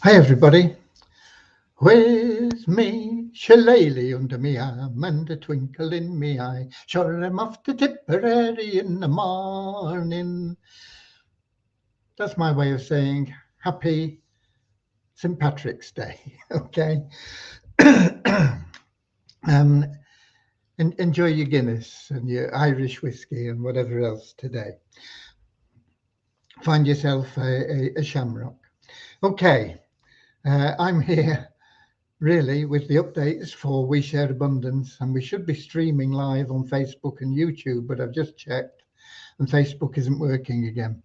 Hi everybody. Where's me shillelagh under me arm and a twinkle in me eye? Sure I'm off to Tipperary in the morning. That's my way of saying happy St. Patrick's Day. Okay. Enjoy your Guinness and your Irish whiskey and whatever else today. Find yourself a shamrock. Okay. I'm here really with the updates for We Share Abundance, and we should be streaming live on Facebook and YouTube, but I've just checked and Facebook isn't working again.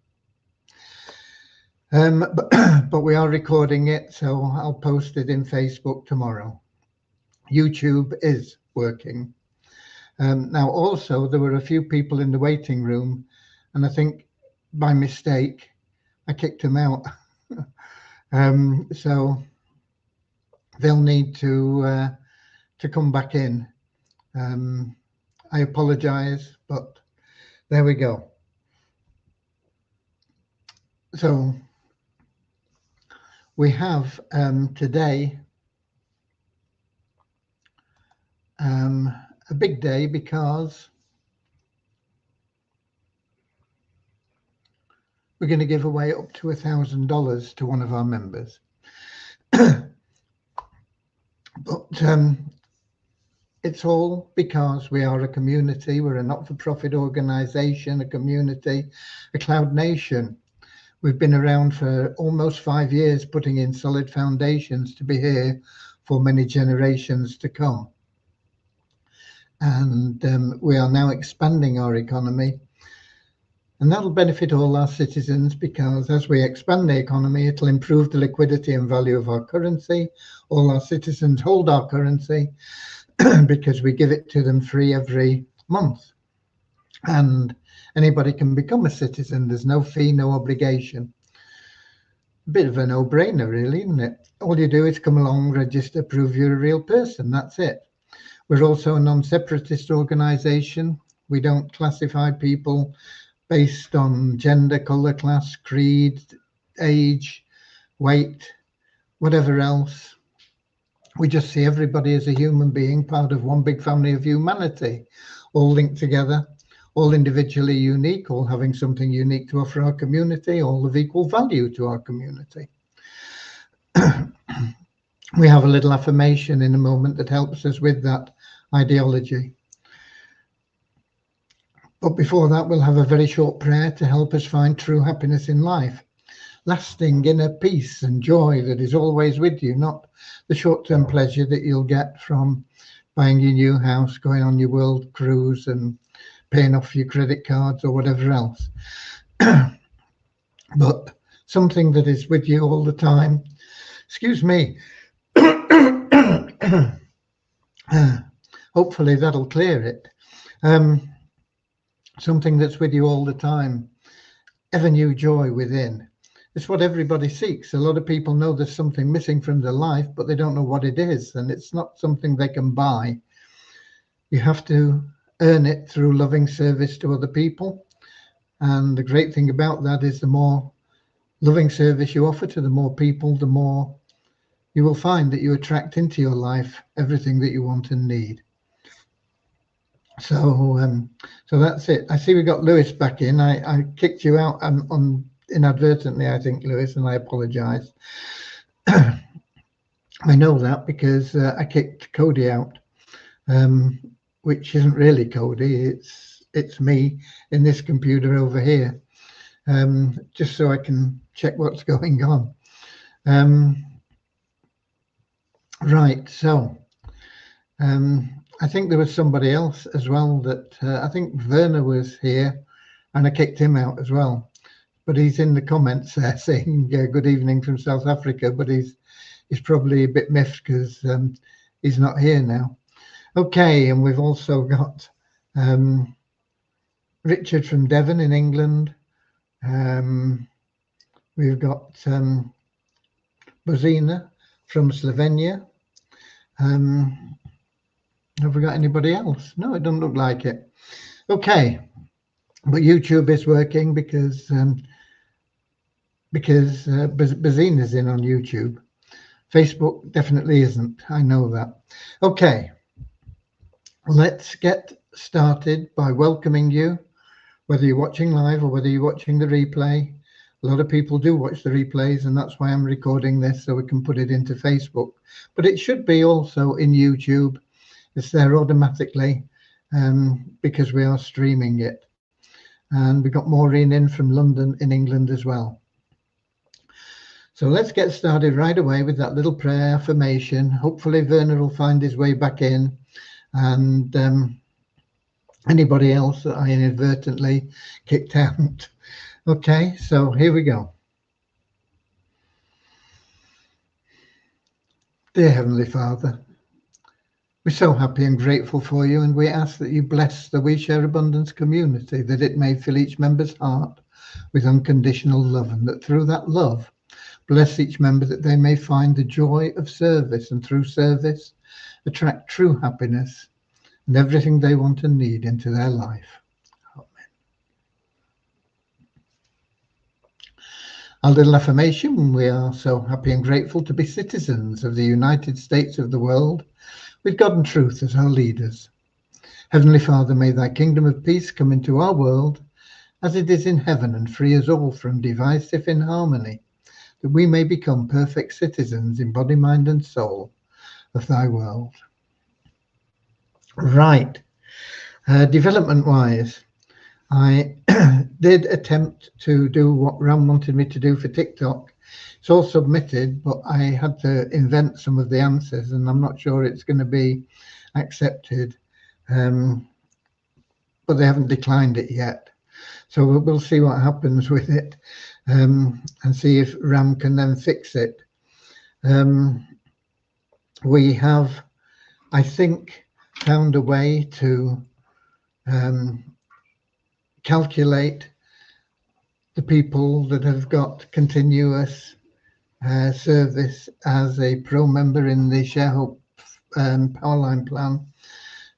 But we are recording it, so I'll post it in Facebook tomorrow. YouTube is working. Now also there were a few people in the waiting room, and I think by mistake I kicked them out. So they'll need to come back in. I apologize, but there we go. So we have today a big day because we're going to give away up to $1,000 to one of our members. But it's all because we are a community. We're a not-for-profit organization, a community, a cloud nation. We've been around for almost 5 years, putting in solid foundations to be here for many generations to come. And we are now expanding our economy. And that'll benefit all our citizens because as we expand the economy, it'll improve the liquidity and value of our currency. All our citizens hold our currency because we give it to them free every month. And anybody can become a citizen. There's no fee, no obligation. A bit of a no-brainer, really, isn't it? All you do is come along, register, prove you're a real person. That's it. We're also a non-separatist organization. We don't classify people based on gender, color, class, creed, age, weight, whatever else. We just see everybody as a human being, part of one big family of humanity, all linked together, all individually unique, all having something unique to offer our community, all of equal value to our community. We have a little affirmation in a moment that helps us with that ideology. But before that, we'll have a very short prayer to help us find true happiness in life, lasting inner peace and joy that is always with you, not the short-term pleasure that you'll get from buying your new house, going on your world cruise and paying off your credit cards or whatever else. But something that is with you all the time. Excuse me. Hopefully that'll clear it. Something that's with you all the time, ever new joy within. It's what everybody seeks. A lot of people know there's something missing from their life, but they don't know what it is, and it's not something they can buy. You have to earn it through loving service to other people. And the great thing about that is the more loving service you offer to the more people, the more you will find that you attract into your life everything that you want and need. So that's it. I see we got Lewis back in. I kicked you out on inadvertently, I think, Lewis, and I apologize. I know that because I kicked Cody out, which isn't really Cody. It's me in this computer over here, just so I can check what's going on. Right. So. I think there was somebody else as well that I think Werner was here and I kicked him out as well. But he's in the comments there saying good evening from South Africa, but he's probably a bit miffed because he's not here now. Okay, and we've also got Richard from Devon in England. We've got Bozina from Slovenia. Have we got anybody else? No, it doesn't look like it. Okay, but YouTube is working because Bazina's in on YouTube. Facebook definitely isn't. I know that. Okay, let's get started by welcoming you, whether you're watching live or whether you're watching the replay. A lot of people do watch the replays, and that's why I'm recording this so we can put it into Facebook. But it should be also in YouTube. It's there automatically because we are streaming it. And we've got Maureen in from London in England as well. So let's get started right away with that little prayer affirmation. Hopefully Werner will find his way back in, and anybody else that I inadvertently kicked out. Okay, so here we go. Dear Heavenly Father, we're so happy and grateful for you, and we ask that you bless the We Share Abundance community, that it may fill each member's heart with unconditional love, and that through that love, bless each member that they may find the joy of service, and through service, attract true happiness and everything they want and need into their life. Amen. Our little affirmation: we are so happy and grateful to be citizens of the United States of the world, with God and truth as our leaders. Heavenly Father, may thy kingdom of peace come into our world as it is in heaven, and free us all from divisive inharmony, that we may become perfect citizens in body, mind, and soul of thy world. Right. Development-wise, I did attempt to do what Ram wanted me to do for TikTok. It's all submitted, but I had to invent some of the answers, and I'm not sure it's going to be accepted. But they haven't declined it yet. So we'll see what happens with it, and see if Ram can then fix it. We have, I think, found a way to calculate the people that have got continuous service as a pro member in the ShareHope Powerline plan,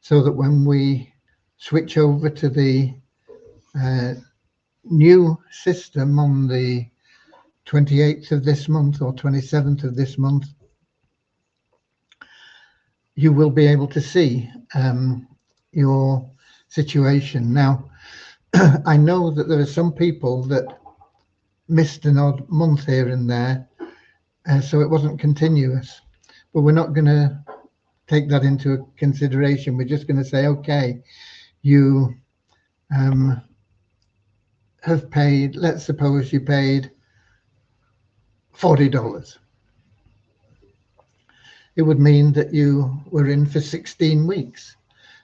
so that when we switch over to the new system on the 28th of this month or 27th of this month, you will be able to see your situation. Now, I know that there are some people that missed an odd month here and there, so it wasn't continuous, but we're not going to take that into consideration. We're just going to say, okay, you have paid, let's suppose you paid $40. It would mean that you were in for 16 weeks,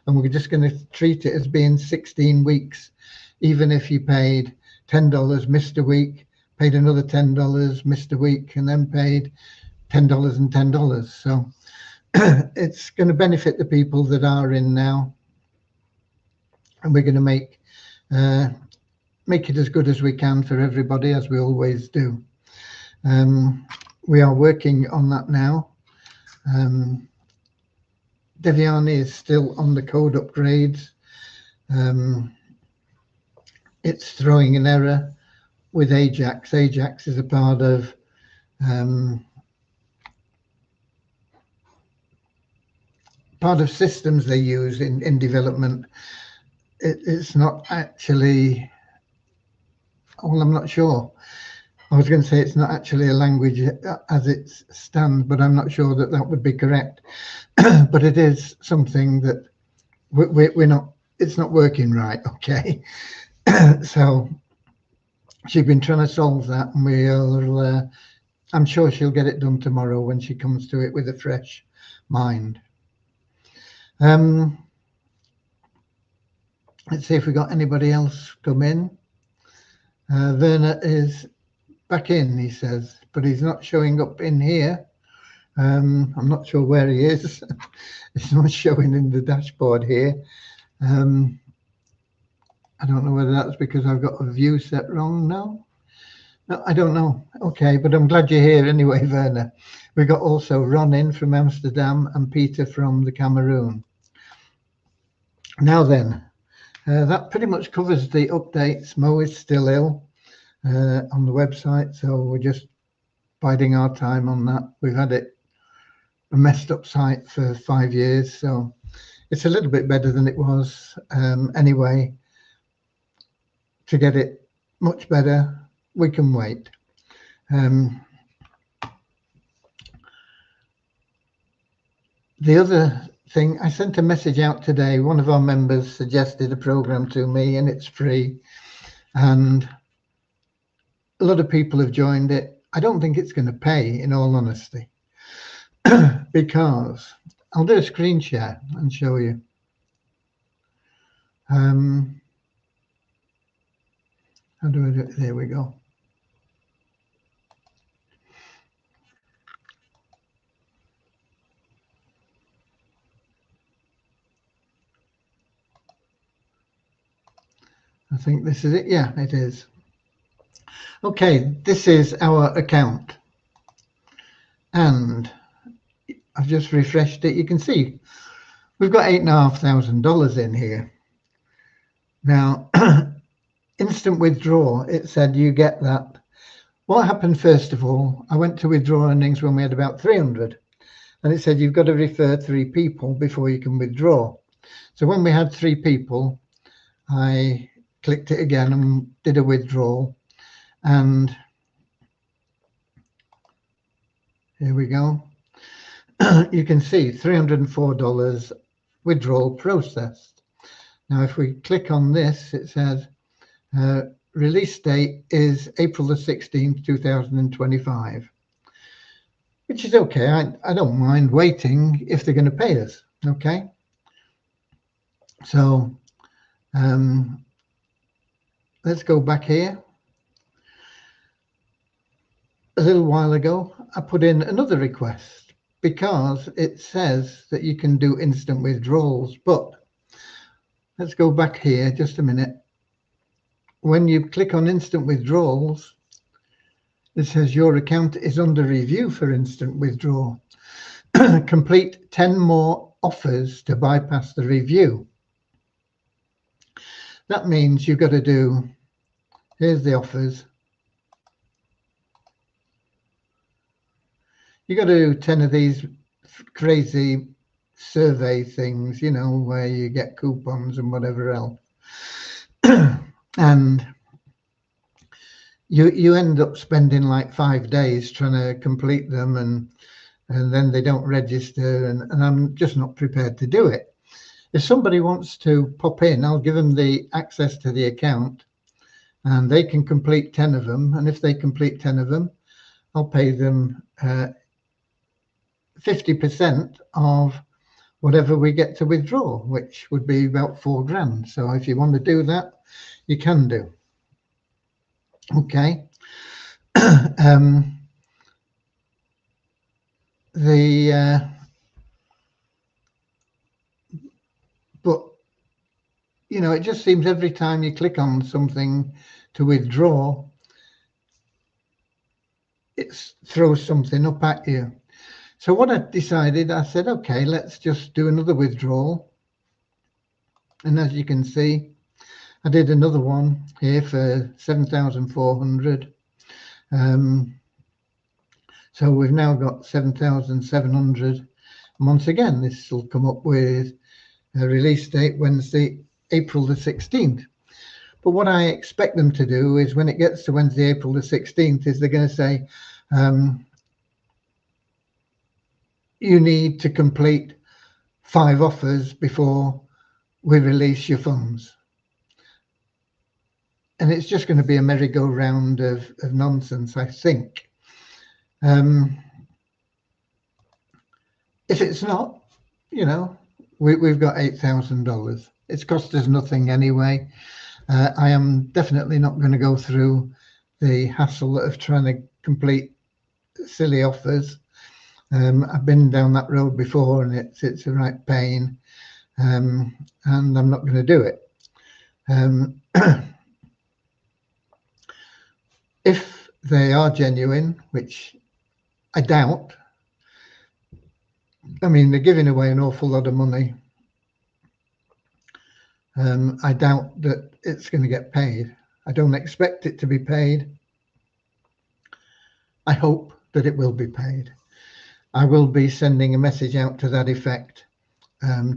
and we're just going to treat it as being 16 weeks, even if you paid $10, missed a week, paid another $10, missed a week, and then paid $10 and $10. So it's going to benefit the people that are in now, and we're going to make it as good as we can for everybody, as we always do. We are working on that now. Deviani is still on the code upgrades. It's throwing an error with Ajax. Ajax is a part of systems they use in development. It's not actually, well, I'm not sure. I was going to say it's not actually a language as it stands, but I'm not sure that that would be correct. But it is something that we're not, it's not working right, okay? So she's been trying to solve that, and we'll, I'm sure she'll get it done tomorrow when she comes to it with a fresh mind. Let's see if we got anybody else come in. Werner is back in, he says, but he's not showing up in here. I'm not sure where he is. It's not showing in the dashboard here. I don't know whether that's because I've got a view set wrong. No, I don't know. Okay, but I'm glad you're here anyway, Werner. We got also Ron in from Amsterdam and Peter from the Cameroon. Now then, that pretty much covers the updates. Mo is still ill on the website, so we're just biding our time on that. We've had it a messed up site for 5 years, so it's a little bit better than it was. Anyway, to get it much better, we can wait. The other thing, I sent a message out today. One of our members suggested a program to me, and it's free, and a lot of people have joined it. I don't think it's going to pay, in all honesty, because I'll do a screen share and show you. How do I do it? There we go. I think this is it. Yeah, it is. Okay, this is our account. And I've just refreshed it. You can see we've got $8,500 in here. Now, instant withdrawal, it said you get that. What happened first of all, I went to withdraw earnings when we had about 300. And it said you've got to refer 3 people before you can withdraw. So when we had 3 people, I clicked it again and did a withdrawal. And here we go. You can see $304 withdrawal processed. Now, if we click on this, it says release date is April the 16th, 2025, which is okay. I don't mind waiting if they're going to pay us. Okay. So let's go back here. A little while ago, I put in another request because it says that you can do instant withdrawals, but let's go back here just a minute. When you click on instant withdrawals, it says your account is under review for instant withdrawal. Complete 10 more offers to bypass the review. That means you've got to do, here's the offers. You got to do 10 of these crazy survey things, you know, where you get coupons and whatever else. And you end up spending like 5 days trying to complete them, and then they don't register, and I'm just not prepared to do it. If somebody wants to pop in, I'll give them the access to the account and they can complete 10 of them. And if they complete 10 of them, I'll pay them 50% of whatever we get to withdraw, which would be about $4,000. So if you want to do that, you can do. Okay. But you know, it just seems every time you click on something to withdraw, it throws something up at you. So what I decided, I said, okay, let's just do another withdrawal. And as you can see, I did another one here for 7,400. So we've now got 7,700. Once again, this will come up with a release date Wednesday, April the 16th. But what I expect them to do is when it gets to Wednesday, April the 16th, is they're going to say, you need to complete 5 offers before we release your funds. And it's just going to be a merry-go-round of nonsense, I think. If it's not, you know, we've got $8,000. It's cost us nothing anyway. I am definitely not going to go through the hassle of trying to complete silly offers. I've been down that road before, and it's a right pain, and I'm not going to do it. If they are genuine, which I doubt, I mean, they're giving away an awful lot of money. I doubt that it's going to get paid. I don't expect it to be paid. I hope that it will be paid. I will be sending a message out to that effect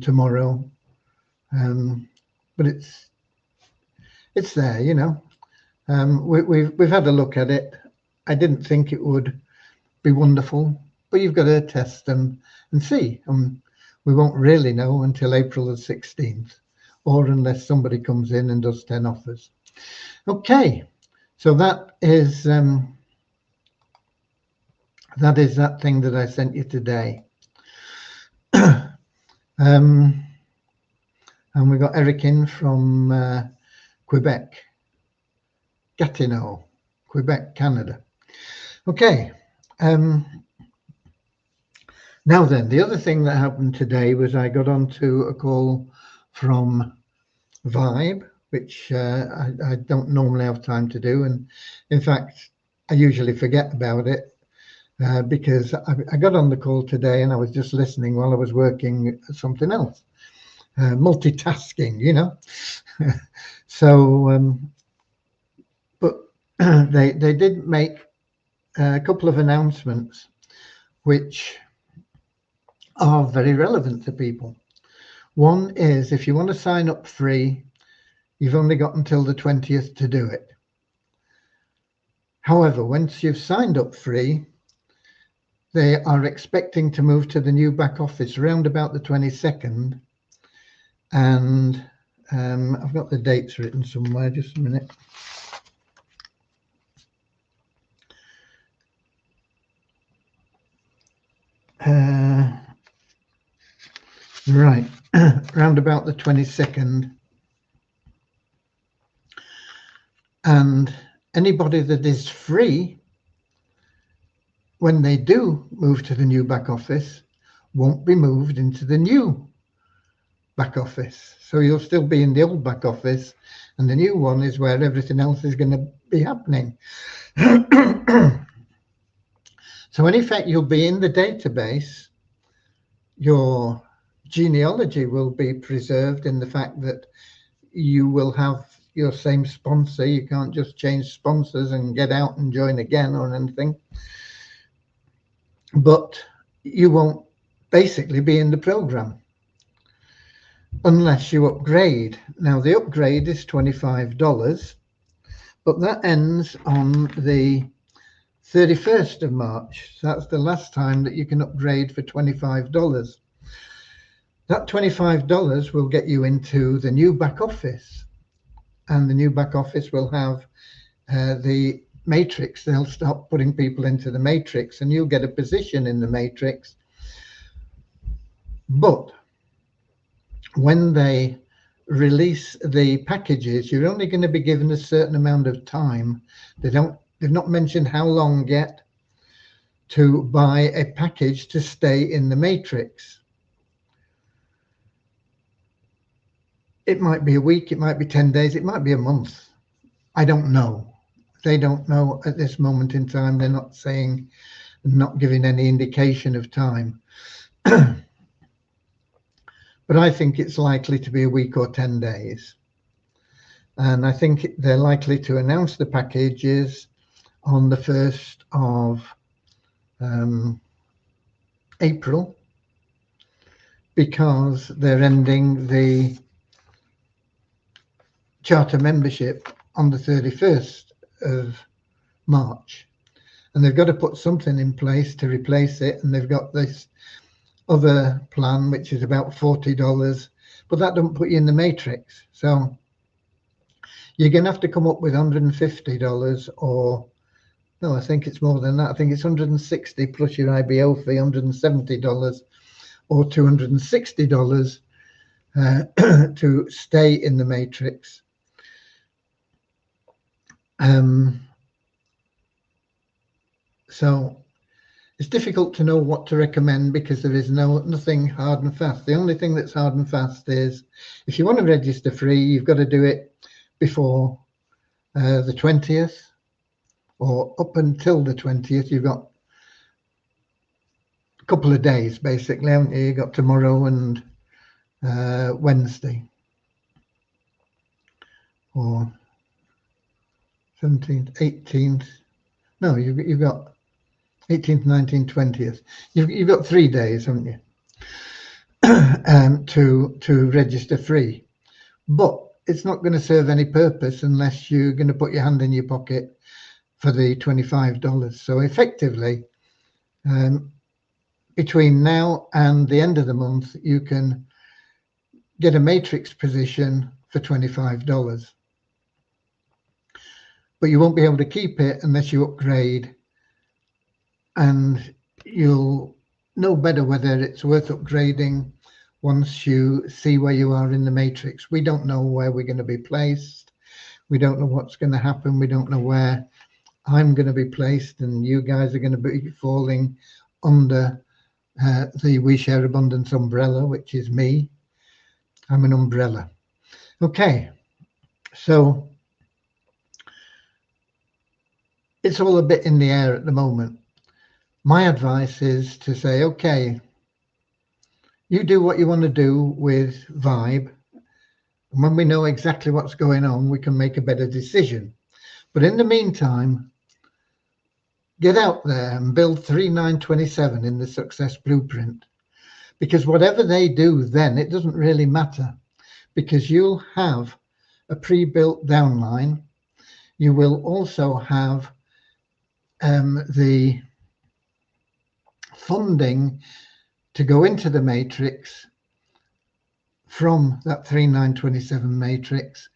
tomorrow. But it's there, you know. We've had a look at it. I didn't think it would be wonderful, but you've got to test them and see. We won't really know until April the 16th, or unless somebody comes in and does 10 offers. Okay, so that is that thing that I sent you today. And we got Eric in from Quebec, Gatineau, Quebec, Canada. Okay. Now then, the other thing that happened today was I got onto a call from Vibe, which I don't normally have time to do. And in fact, I usually forget about it because I got on the call today and I was just listening while I was working at something else. Multitasking, you know. So, but they did make a couple of announcements which are very relevant to people. One is, if you want to sign up free, you've only got until the 20th to do it. However, once you've signed up free, they are expecting to move to the new back office around about the 22nd. And I've got the dates written somewhere, just a minute. Right, round about the 22nd. And anybody that is free, when they do move to the new back office, won't be moved into the new back office. So you'll still be in the old back office, and the new one is where everything else is going to be happening. So in effect, you'll be in the database. Your genealogy will be preserved in the fact that you will have your same sponsor. You can't just change sponsors and get out and join again or anything. But you won't basically be in the program unless you upgrade. Now, the upgrade is $25, but that ends on the 31st of March. So that's the last time that you can upgrade for $25. That $25 will get you into the new back office, and the new back office will have the matrix. They'll start putting people into the matrix, and you'll get a position in the matrix. But when they release the packages, you're only going to be given a certain amount of time. They've not mentioned how long yet to buy a package to stay in the matrix. It might be a week, it might be 10 days, it might be a month. I don't know. They don't know at this moment in time. They're not saying, not giving any indication of time. But I think it's likely to be a week or 10 days. And I think they're likely to announce the packages on the 1st of April, because they're ending the charter membership on the 31st of March. And they've got to put something in place to replace it. And they've got this other plan, which is about $40, but that doesn't put you in the matrix. So you're going to have to come up with $150, or no, I think it's more than that. I think it's $160 plus your IBO fee, $170 or $260 to stay in the matrix. So it's difficult to know what to recommend, because there is nothing hard and fast. The only thing that's hard and fast is, if you want to register free, you've got to do it before the 20th, or up until the 20th. You've got a couple of days, basically, haven't you? You've got tomorrow and Wednesday, or 17th, 18th. No, you've got 18th, 19th, 20th. You've got 3 days, haven't you, to register free. But it's not going to serve any purpose unless you're going to put your hand in your pocket for the $25. So effectively, between now and the end of the month, you can get a matrix position for $25. But you won't be able to keep it unless you upgrade, and you'll know better whether it's worth upgrading once you see where you are in the matrix. We don't know where we're going to be placed. We don't know what's going to happen. We don't know where I'm going to be placed, and you guys are going to be falling under the We Share Abundance umbrella, which is me. I'm an umbrella. Okay, so it's all a bit in the air at the moment. My advice is to say, okay, you do what you want to do with Vibe. And when we know exactly what's going on, we can make a better decision. But in the meantime, get out there and build 3927 in the Success Blueprint. Because whatever they do then, it doesn't really matter. Because you'll have a pre-built downline. You will also have the funding to go into the matrix from that 3927 matrix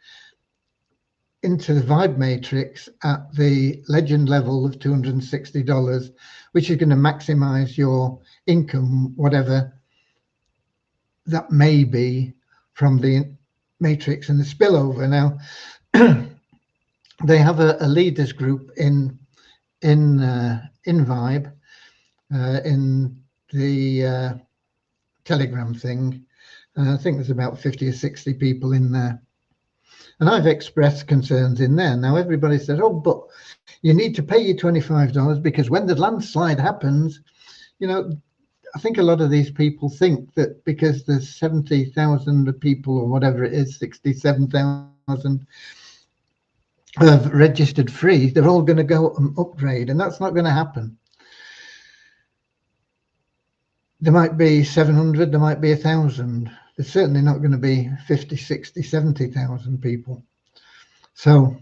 into the Vibe matrix at the legend level of $260, which is going to maximize your income, whatever that may be, from the matrix and the spillover. Now, they have a leaders group in Vibe, in the Telegram thing. I think there's about 50 or 60 people in there. And I've expressed concerns in there. Now, everybody says, oh, but you need to pay your $25 because when the landslide happens, you know, I think a lot of these people think that because there's 70,000 people or whatever it is, 67,000 have registered free, they're all going to go and upgrade. And that's not going to happen. There might be 700, there might be 1,000. There's certainly not going to be 50, 60, 70,000 people. So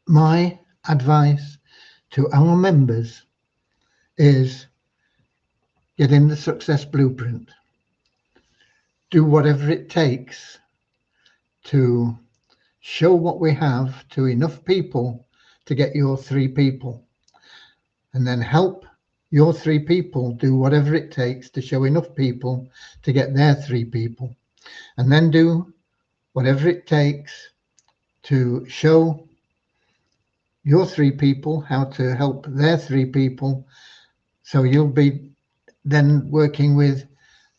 my advice to our members is get in the Success Blueprint. Do whatever it takes to show what we have to enough people to get your 3 people. And then help your 3 people do whatever it takes to show enough people to get their 3 people. And then do whatever it takes to show your 3 people how to help their 3 people. So you'll be then working with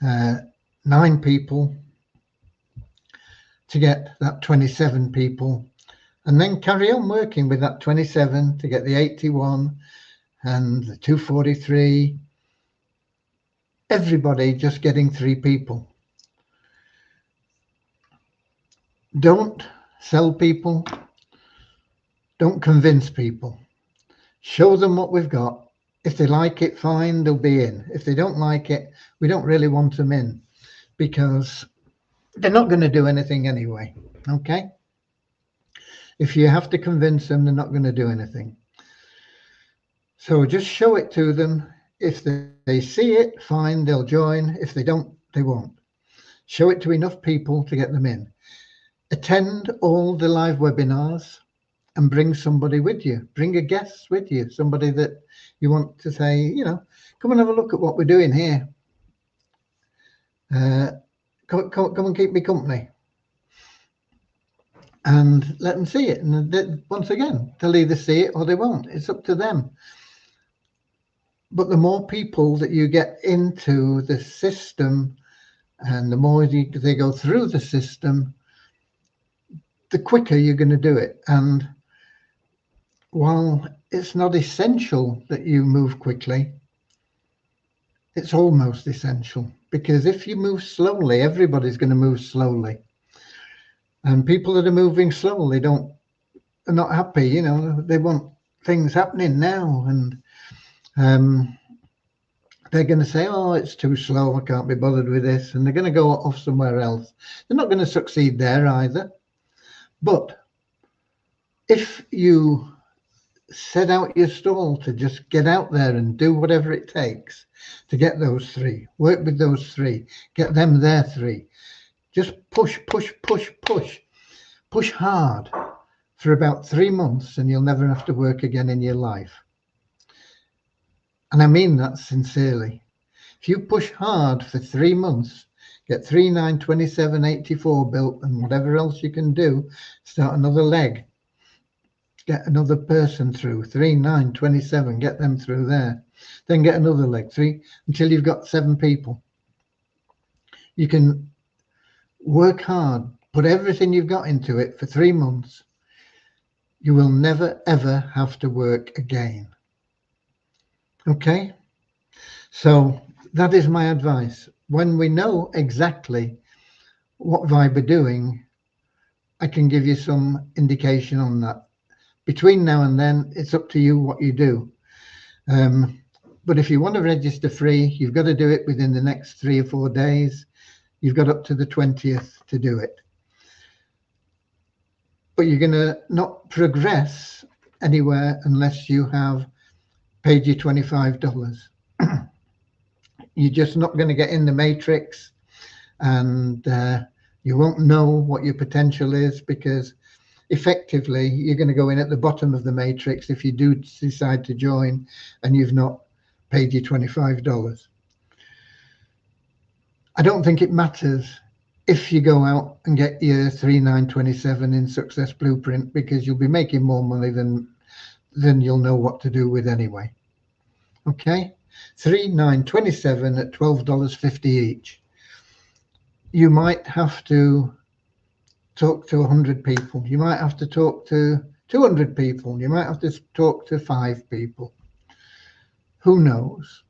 9 people to get that 27 people, and then carry on working with that 27 to get the 81 and the 243. Everybody just getting 3 people. Don't sell people. Don't convince people. Show them what we've got. If they like it, fine, they'll be in. If they don't like it, we don't really want them in, because they're not going to do anything anyway. Okay? If you have to convince them, they're not going to do anything. So just show it to them. If they see it, fine, they'll join. If they don't, they won't. Show it to enough people to get them in. Attend all the live webinars and bring somebody with you. Bring a guest with you, somebody that you want to say, you know, come and have a look at what we're doing here. Come and keep me company. And let them see it. And once again, they'll either see it or they won't. It's up to them. But the more people that you get into the system and the more they go through the system, the quicker you're going to do it. And while it's not essential that you move quickly, it's almost essential, because if you move slowly, everybody's going to move slowly. And people that are moving slowly are not happy, you know, they want things happening now, and they're going to say, oh, it's too slow, I can't be bothered with this, and they're going to go off somewhere else. They're not going to succeed there either. But if you set out your stall to just get out there and do whatever it takes to get those 3, work with those 3, get them their 3, just push hard for about 3 months, and you'll never have to work again in your life. And I mean that sincerely. If you push hard for 3 months, get 3, 9, 27, 84 built, and whatever else you can do, start another leg, get another person through, 3, 9, 27, get them through there, then get another leg, 3, until you've got 7 people. You can work hard, put everything you've got into it for 3 months. You will never, ever have to work again. Okay? So that is my advice. When we know exactly what Vibe are doing, I can give you some indication on that. Between now and then, it's up to you what you do. But if you want to register free, you've got to do it within the next 3 or 4 days. You've got up to the 20th to do it. But you're going to not progress anywhere unless you have paid your $25. You're just not going to get in the matrix, and you won't know what your potential is, because effectively you're going to go in at the bottom of the matrix if you do decide to join and you've not paid your $25. I don't think it matters if you go out and get your 3,927 in Success Blueprint, because you'll be making more money than you'll know what to do with anyway. Okay, 3,927 at $12.50 each. You might have to talk to 100 people. You might have to talk to 200 people. You might have to talk to 5 people. Who knows?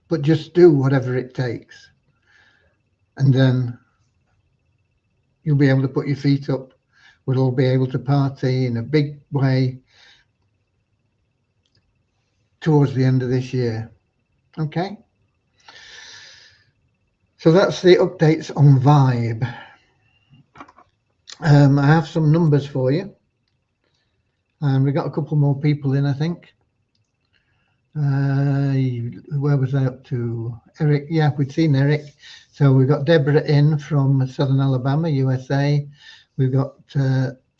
But just do whatever it takes. And then you'll be able to put your feet up. We'll all be able to party in a big way towards the end of this year. Okay? So that's the updates on Vibe. I have some numbers for you. And we got a couple more people in, I think. Where was I up to? Eric, yeah, we'd seen Eric. So we've got Deborah in from Southern Alabama, USA. We've got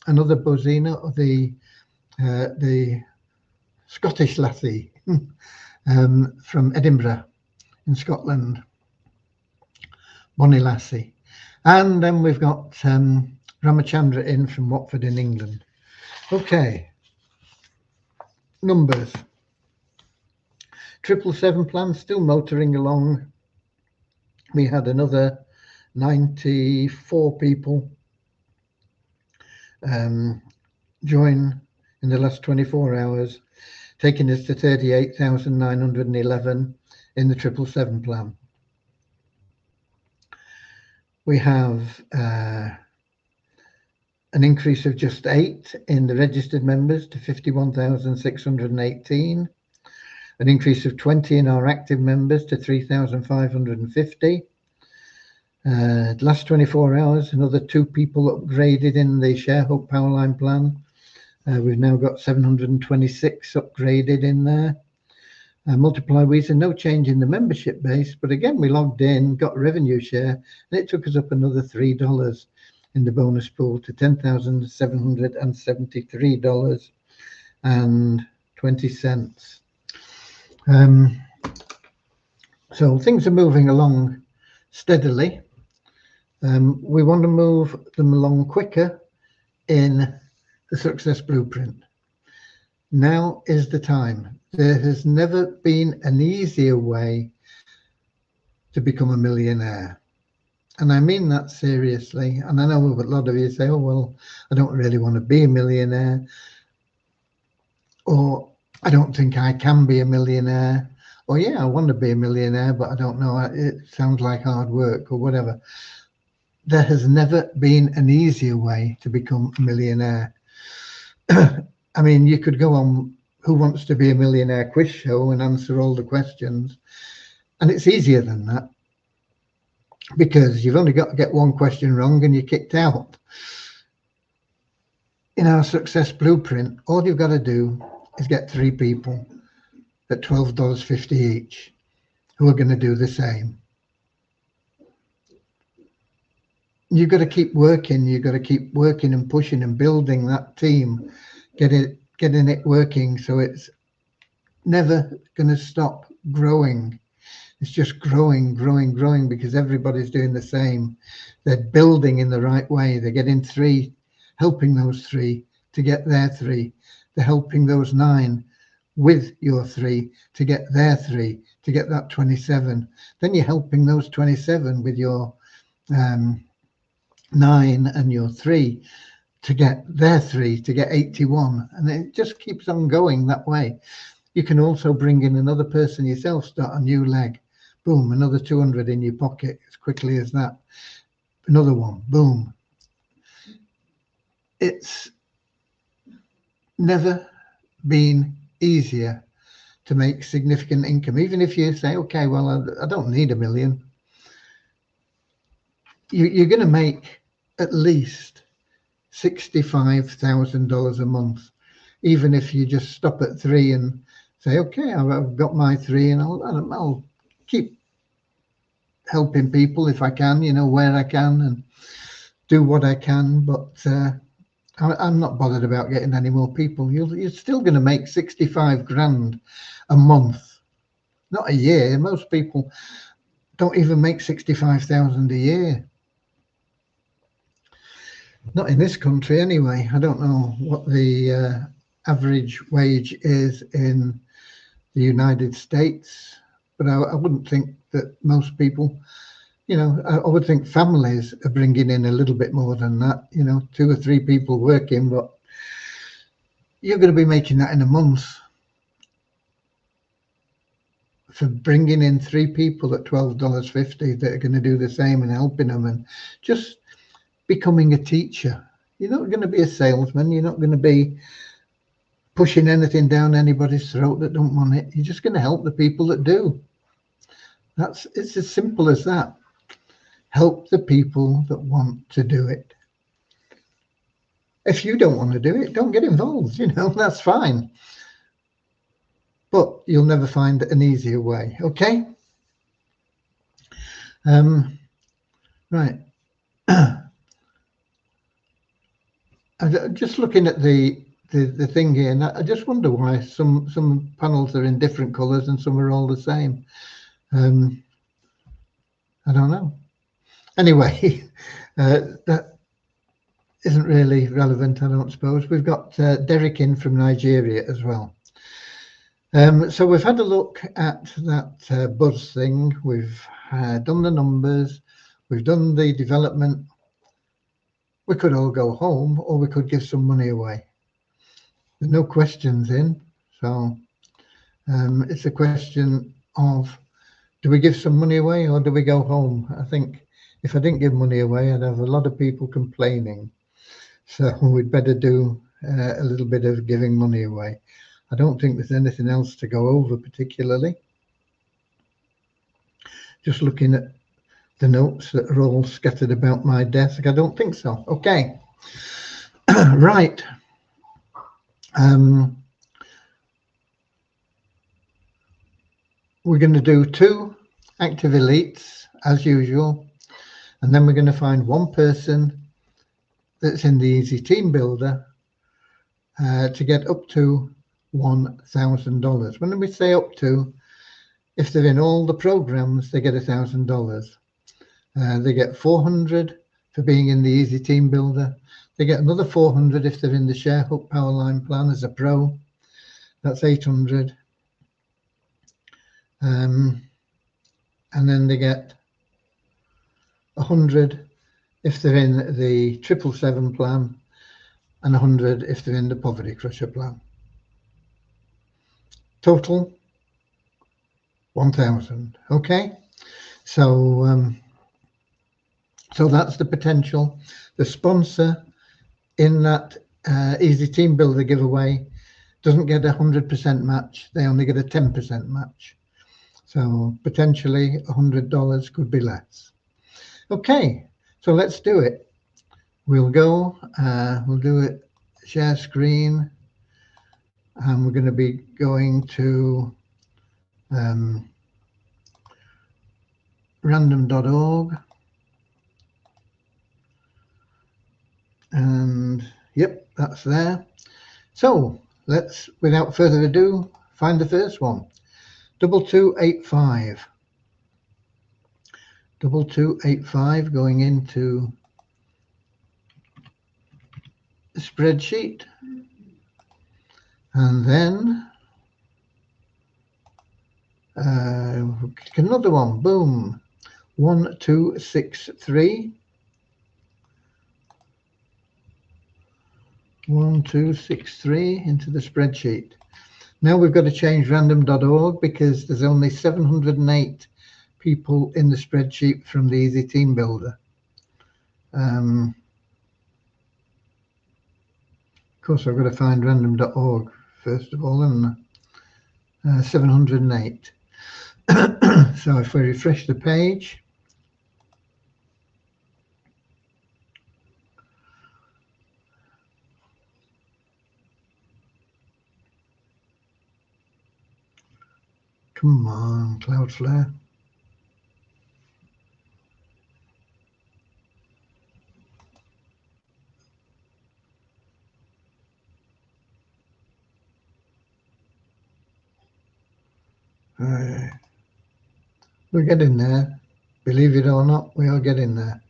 another Bozina, the Scottish lassie from Edinburgh in Scotland, Bonnie lassie. And then we've got Ramachandra in from Watford in England. Okay, numbers. 777 plan still motoring along. We had another 94 people join in the last 24 hours, taking us to 38,911 in the 777 plan. We have an increase of just 8 in the registered members to 51,618. An increase of 20 in our active members to 3,550. Last 24 hours, another 2 people upgraded in the ShareHub Powerline plan. We've now got 726 upgraded in there. Multiply Weezer, no change in the membership base, but again, we logged in, got revenue share, and it took us up another $3 in the bonus pool to $10,773.20. So things are moving along steadily. We want to move them along quicker in the Success Blueprint. Now is the time. There has never been an easier way to become a millionaire. And I mean that seriously. And I know a lot of you say, oh, well, I don't really want to be a millionaire. Or I don't think I can be a millionaire. Or yeah, I want to be a millionaire, but I don't know. It sounds like hard work or whatever. There has never been an easier way to become a millionaire. I mean, you could go on Who Wants to Be a Millionaire quiz show and answer all the questions. And it's easier than that because you've only got to get one question wrong and you're kicked out. In our success blueprint, all you've got to do is get 3 people at $12.50 each who are going to do the same. You've got to keep working. You've got to keep working and pushing and building that team, getting it working so it's never going to stop growing. It's just growing, growing, growing because everybody's doing the same. They're building in the right way. They're getting 3, helping those 3 to get their 3. They're helping those 9 with your 3 to get their 3, to get that 27. Then you're helping those 27 with your 9 and your 3 to get their 3, to get 81. And it just keeps on going that way. You can also bring in another person yourself, start a new leg. Boom, another 200 in your pocket as quickly as that. Another one, boom. It's never been easier to make significant income. Even if you say, okay, well, I don't need $1 million. You're going to make at least $65,000 a month, even if you just stop at 3 and say, okay, I've got my 3 and I'll keep helping people if I can, where I can and do what I can. But I'm not bothered about getting any more people. You're still going to make 65 grand a month, not a year. Most people don't even make 65,000 a year. Not in this country anyway. I don't know what the average wage is in the United States, but I wouldn't think that most people, I would think families are bringing in a little bit more than that, 2 or 3 people working, but you're going to be making that in a month for bringing in 3 people at $12.50 that are going to do the same and helping them and just becoming a teacher. You're not going to be a salesman. You're not going to be pushing anything down anybody's throat that don't want it. You're just going to help the people that do. It's as simple as that. Help the people that want to do it. If you don't want to do it, don't get involved, that's fine. But you'll never find an easier way, okay? Right. I'm just looking at the thing here, and I just wonder why some panels are in different colors and some are all the same. I don't know. Anyway, that isn't really relevant, I don't suppose. We've got Derek in from Nigeria as well. So we've had a look at that buzz thing. We've done the numbers. We've done the development. We could all go home or we could give some money away. There's no questions in. So it's a question of, do we give some money away or do we go home? I think if I didn't give money away, I'd have a lot of people complaining. So we'd better do a little bit of giving money away. I don't think there's anything else to go over particularly. Just looking at the notes that are all scattered about my desk. I don't think so. Okay. Right. We're going to do 2 active elites as usual. And then we're going to find 1 person that's in the Easy Team Builder to get up to $1,000. When we say up to, if they're in all the programs, they get $1,000. They get 400 for being in the Easy Team Builder. They get another 400 if they're in the Share Hook Powerline plan as a pro. That's 800. And then they get 100 if they're in the 777 plan and 100 if they're in the Poverty Crusher plan. Total 1,000. Okay, so so that's the potential. The sponsor in that Easy Team Builder giveaway doesn't get 100% match. They only get a 10% match. So potentially $100 could be less. Okay, so let's do it. We'll do it, share screen, and we're going to be going to random.org. And yep, that's there. So let's, without further ado, find the first one. 2285. 2285 going into the spreadsheet. And then another one, boom, 1263. 1263 into the spreadsheet. Now we've got to change random.org because there's only 708 people in the spreadsheet from the Easy Team Builder. Of course, I've got to find random.org first of all, and 708. So if we refresh the page, come on, Cloudflare. We're getting there. Believe it or not, we are getting there.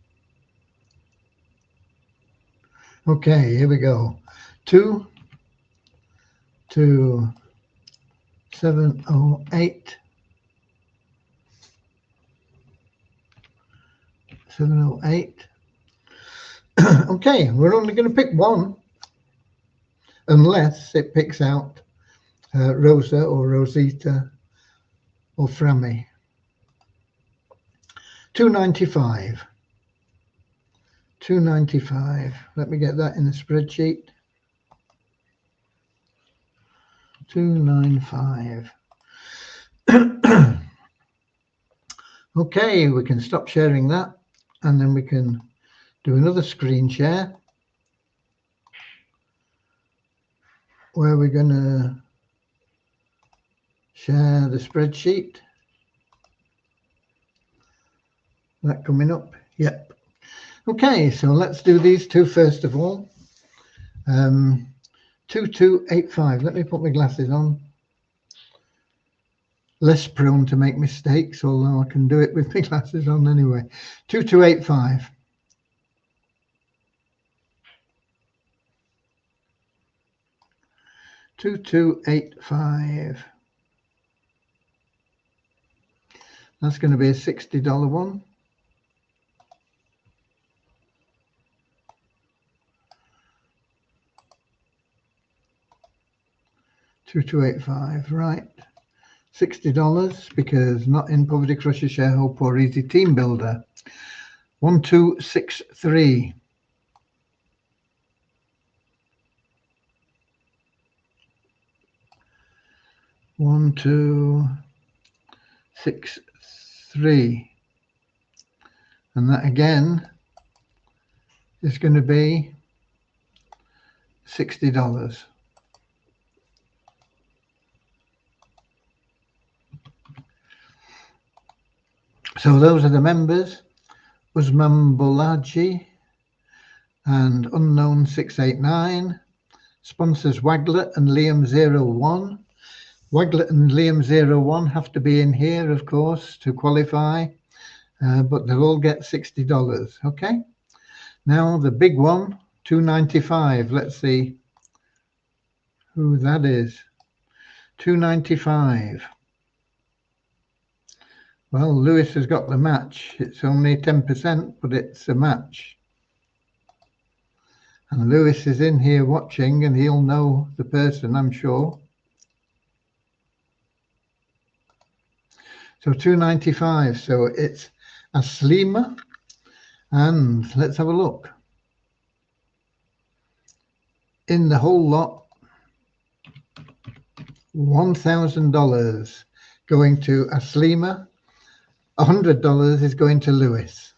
Okay, here we go. 708. 708. Okay, we're only going to pick one unless it picks out Rosa or Rosita or Frammy. 295. 295. Let me get that in the spreadsheet. 295. Okay, we can stop sharing that, and then we can do another screen share where we're going to share the spreadsheet. That coming up? Yep. Okay, so let's do these two first of all. 2285. Let me put my glasses on. Less prone to make mistakes, although I can do it with my glasses on anyway. 2285. 2285. That's going to be a $60 one. 2285, right. $60 because not in Poverty Crusher, Share Hope or Easy Team Builder. 1263. 1263. And that again is going to be $60. So those are the members: Usman Bolaji and Unknown 689. Sponsors Waglet and Liam01. Waglet and Liam01 have to be in here, of course, to qualify, but they'll all get $60. Okay. Now the big one, 295. Let's see who that is. 295. Well, Lewis has got the match. It's only 10%, but it's a match. And Lewis is in here watching, and he'll know the person, I'm sure. So 295. So it's Aslima. And let's have a look. in the whole lot, $1,000 going to Aslima, $100 is going to Lewis.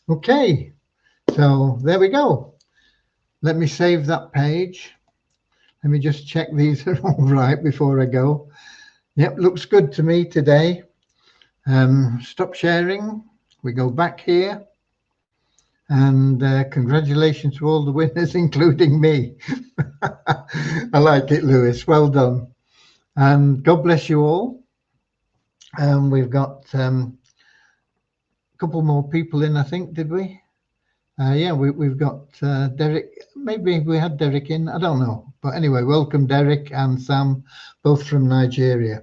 Okay, so there we go. Let me save that page. Let me just check these are all right before I go. Yep, looks good to me today. Stop sharing. We go back here. And congratulations to all the winners, including me. I like it, Lewis. Well done. And God bless you all. We've got a couple more people in, I think, did we? Yeah, we've got Derek. Maybe we had Derek in. I don't know. But anyway, welcome, Derek and Sam, both from Nigeria.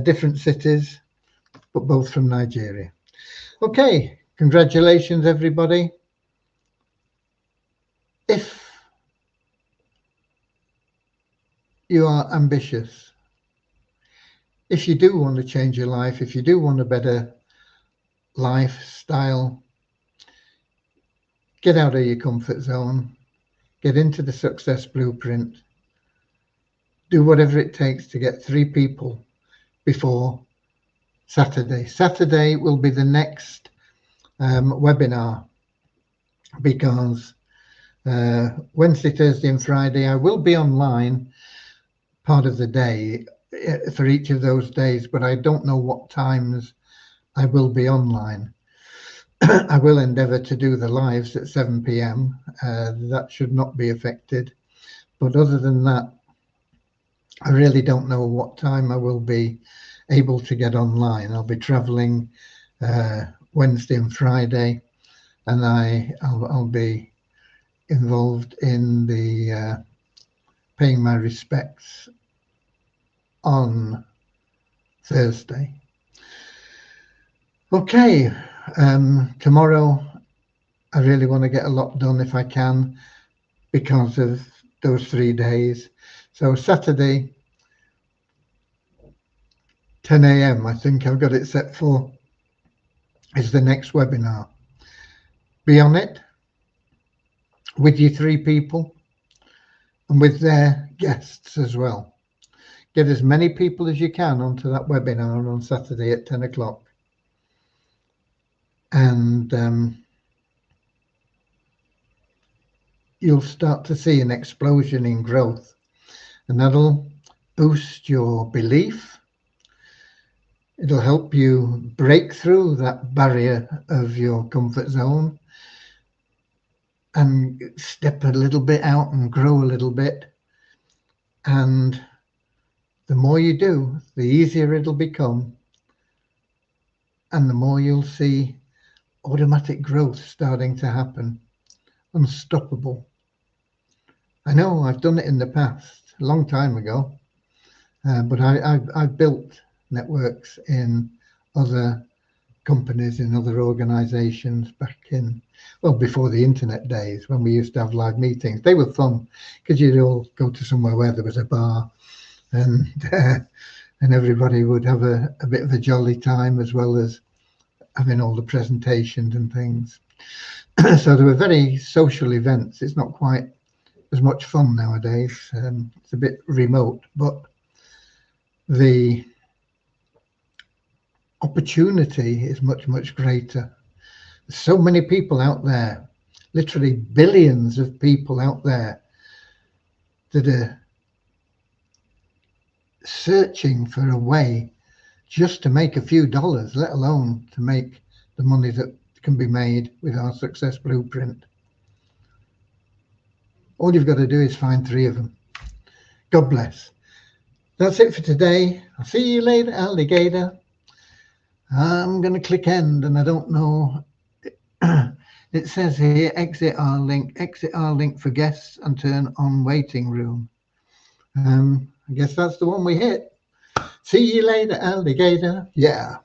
Different cities, but both from Nigeria. Okay, congratulations, everybody. If you are ambitious, if you do want to change your life, if you do want a better lifestyle, get out of your comfort zone, get into the success blueprint, do whatever it takes to get 3 people before Saturday. Saturday will be the next webinar, because Wednesday, Thursday and Friday I will be online part of the day for each of those days, but I don't know what times I will be online. I will endeavour to do the lives at 7 p.m. That should not be affected. But other than that, I really don't know what time I will be able to get online. I'll be travelling Wednesday and Friday, and I'll be involved in the paying my respects on Thursday. Okay, tomorrow I really want to get a lot done if I can, because of those 3 days. So Saturday, 10 a.m. I think I've got it set for, is the next webinar. Be on it with your 3 people and with their guests as well. Get as many people as you can onto that webinar on Saturday at 10 o'clock. And you'll start to see an explosion in growth, and that'll boost your belief. It'll help you break through that barrier of your comfort zone and step a little bit out and grow a little bit. And the more you do, the easier it'll become, and the more you'll see automatic growth starting to happen, unstoppable. I know I've done it in the past, a long time ago, but I've built networks in other companies, in other organizations back in, well, before the internet days, when we used to have live meetings. They were fun because you'd all go to somewhere where there was a bar, and everybody would have a bit of a jolly time, as well as having all the presentations and things. So there were very social events. It's not quite as much fun nowadays. It's a bit remote, but the opportunity is much, much greater. There's so many people out there, literally billions of people out there, that are searching for a way just to make a few dollars, let alone to make the money that can be made with our success blueprint. All you've got to do is find 3 of them. God bless. That's it for today. I'll see you later, alligator. I'm going to click end, and I don't know. It says here, exit our link for guests and turn on waiting room. I guess that's the one we hit. See you later, alligator. Yeah.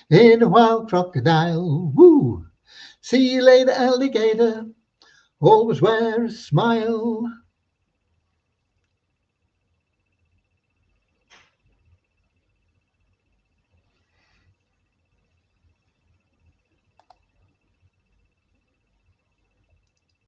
In a wild crocodile. Woo. See you later, alligator. Always wear a smile.